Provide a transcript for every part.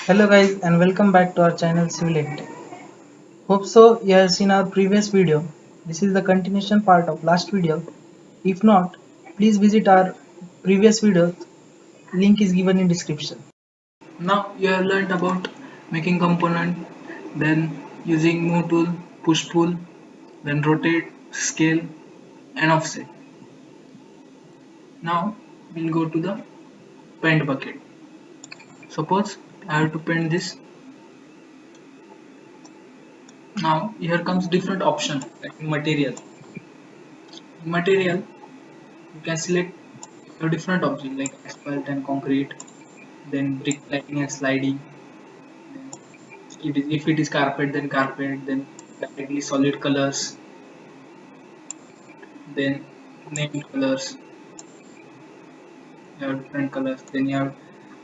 Hello guys and welcome back to our channel Civil Tech. Hope so you have seen our previous video. This is the continuation part of last video. If not, please visit our previous video. Link is given in description. Now you have learned about making component, then using move tool, push pull, then rotate, scale and offset. Now we'll go to the paint bucket. Suppose I have to paint this. Now here comes different option like material. In material you can select a different option like asphalt and concrete, then brick lighting and sliding. Then if it is carpet, then directly solid colors, then named colors. You have different colors. Then you have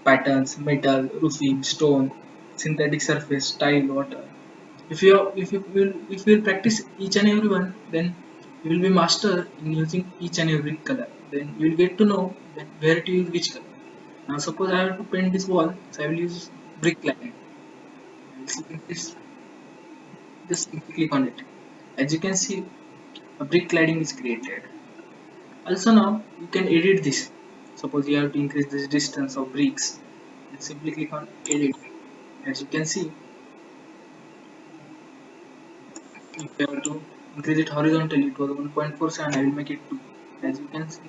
patterns, metal, roofing, stone, synthetic surface, tile, water. If you will practice each and every one, then you will be master in using each and every color. Then you will get to know then where to use which color. Now suppose I have to paint this wall, so I will use brick lighting. I will select this, just simply click on it. As you can see, a brick lighting is created. Also now you can edit this. Suppose you have to increase this distance of bricks, then simply click on edit. As you can see, if you have to increase it horizontally, it was 1.47, I will make it 2. As you can see,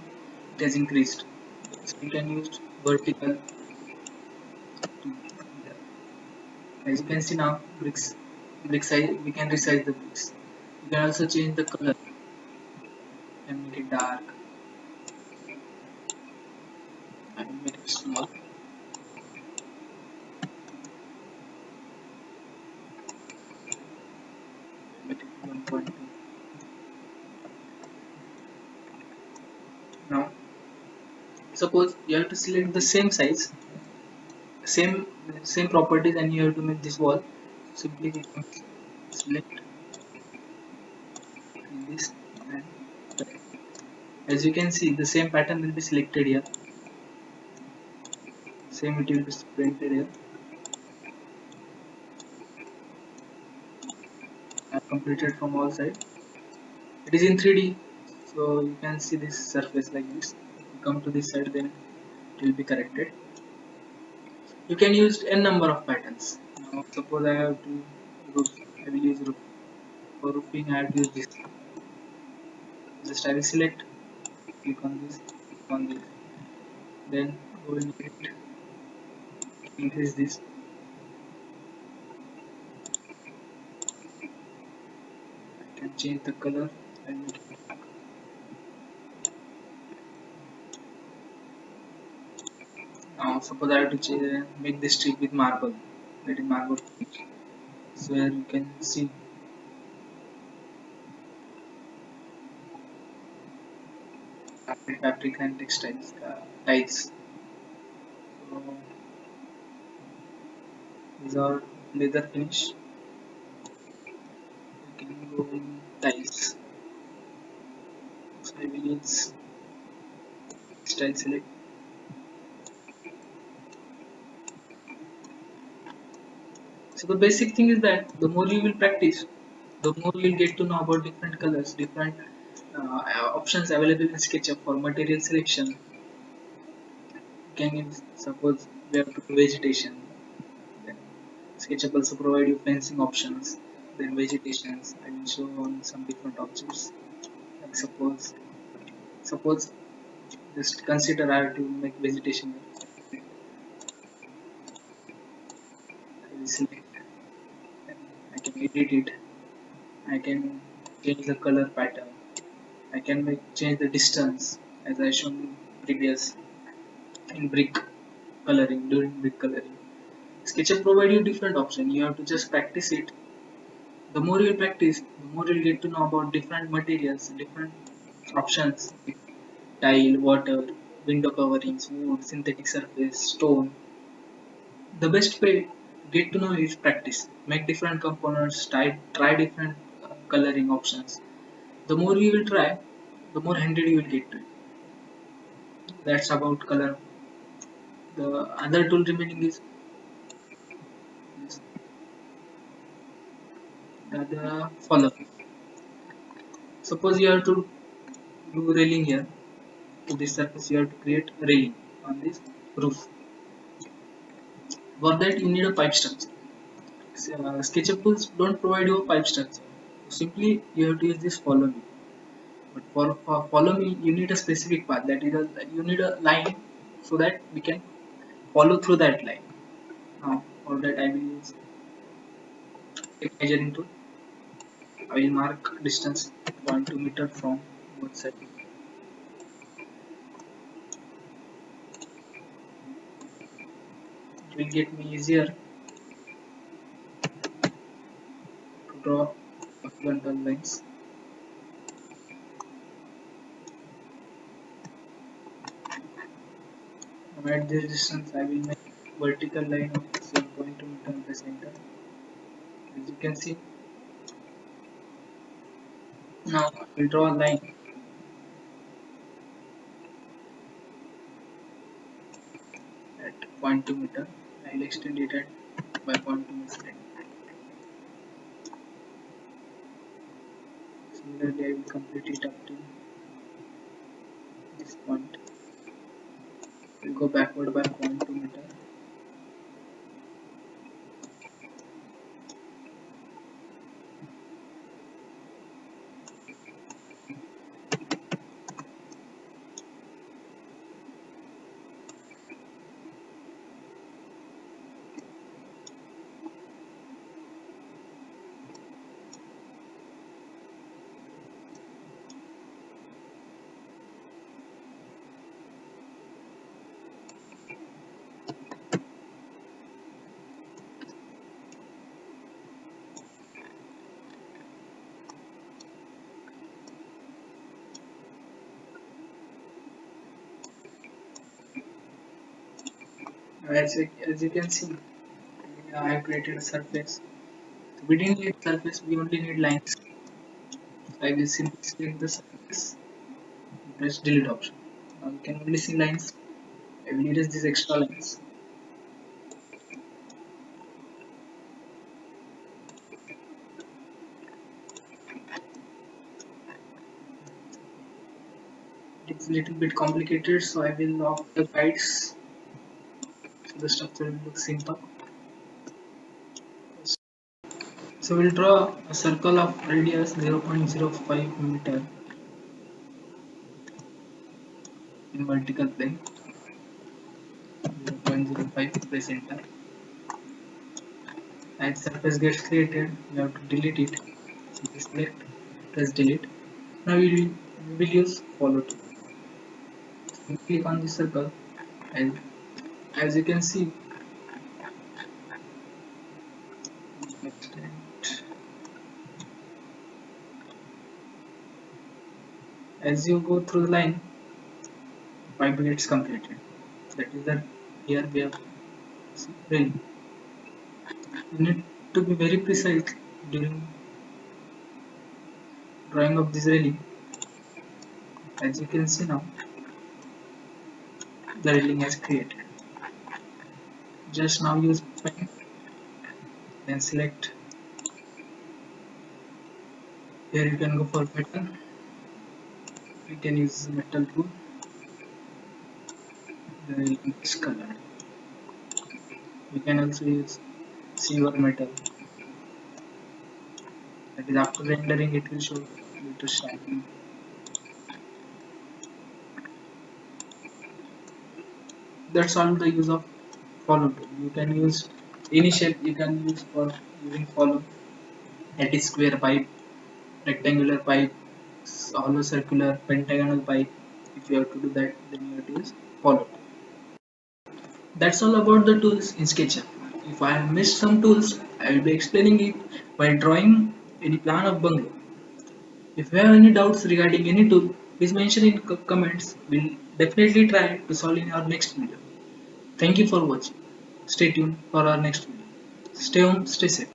it has increased. So you can use vertical to, as you can see now, brick size, we can resize the bricks. You can also change the color and make it dark and make it small. Make it 1.2. Now suppose you have to select the same size, same same properties, and you have to make this wall. Simply click on select this, and as you can see, the same pattern will be selected here. Same it will be printed here. I have completed from all sides. It is in 3D, so you can see this surface like this. If you come to this side, then it will be corrected. You can use n number of patterns. Now suppose I have to roof. I will use roof. For roofing, I have to use this. Just I will select, click on this, then go in edit, increase this, I can change the color and make it black. Now suppose I have to make this strip with marble, that is marble finish. So here you can see fabric and textiles, tiles. So these are leather finish. You can go in tiles. So I will use style select. So the basic thing is that the more you will practice, the more you will get to know about different colors, different options available in SketchUp for material selection. You can use, suppose we have to do vegetation, then SketchUp also provide you fencing options, then vegetations. I will show on some different objects. Like suppose just consider I have to make vegetation. I will select, and I can edit it. I can change the color pattern. I can change the distance as I shown previous in brick coloring, during brick coloring. SketchUp provide you different option. You have to just practice it. The more you practice, the more you'll get to know about different materials, different options, like tile, water, window coverings, wood, synthetic surface, stone. The best way to get to know is practice. Make different components, try different coloring options. The more you will try, the more handed you will get to it. That's about color. The other tool remaining is the follow. Suppose you have to do railing here. To this surface, you have to create a railing on this roof. For that, you need a pipe structure. SketchUp tools don't provide you a pipe structure. Simply, you have to use this follow me. But for follow me, you need a specific path. That is, you need a line so that we can follow through that line. Now, for that, I will use a measuring tool. I will mark distance 0.2 meter from both sides. It will get me easier to draw horizontal lines. Now at this distance, I will make vertical line of 7.2 meter in the center. As you can see, now I will draw a line at 0.2 meter. I will extend it at by 0.2 meter. Similarly, I will complete it up to this point. I will go backward by 0.2 meter. As you can see, I have created a surface. So we didn't need surface, we only need lines. So I will simply select the surface and press delete option. Now you can only see lines. I will erase these extra lines. It's a little bit complicated, so I will lock the guides so the structure will look simple. So we'll draw a circle of radius 0.05 meter in vertical plane. 0.05, press enter. As surface gets created, you have to delete it. Simply select, press delete. Now we will use follow tool. So click on the circle, and as you can see, as you go through the line, 5 minutes completed. That is that here we have railing. You need to be very precise during drawing of this railing. As you can see now, the railing has created. Just now use pen, then select. Here you can go for metal. You can use metal tool. The railing is colored. We can also use silver metal. That is, after rendering it will show little shining. That's all the use of follow tool. You can use any shape you can use for using follow. That is square pipe, rectangular pipe, hollow circular, pentagonal pipe. If you have to do that, then you have to use follow tool. That's all about the tools in SketchUp. If I have missed some tools, I will be explaining it while drawing any plan of bungalow. If you have any doubts regarding any tool, please mention in comments. We'll definitely try to solve in our next video. Thank you for watching. Stay tuned for our next video. Stay home, stay safe.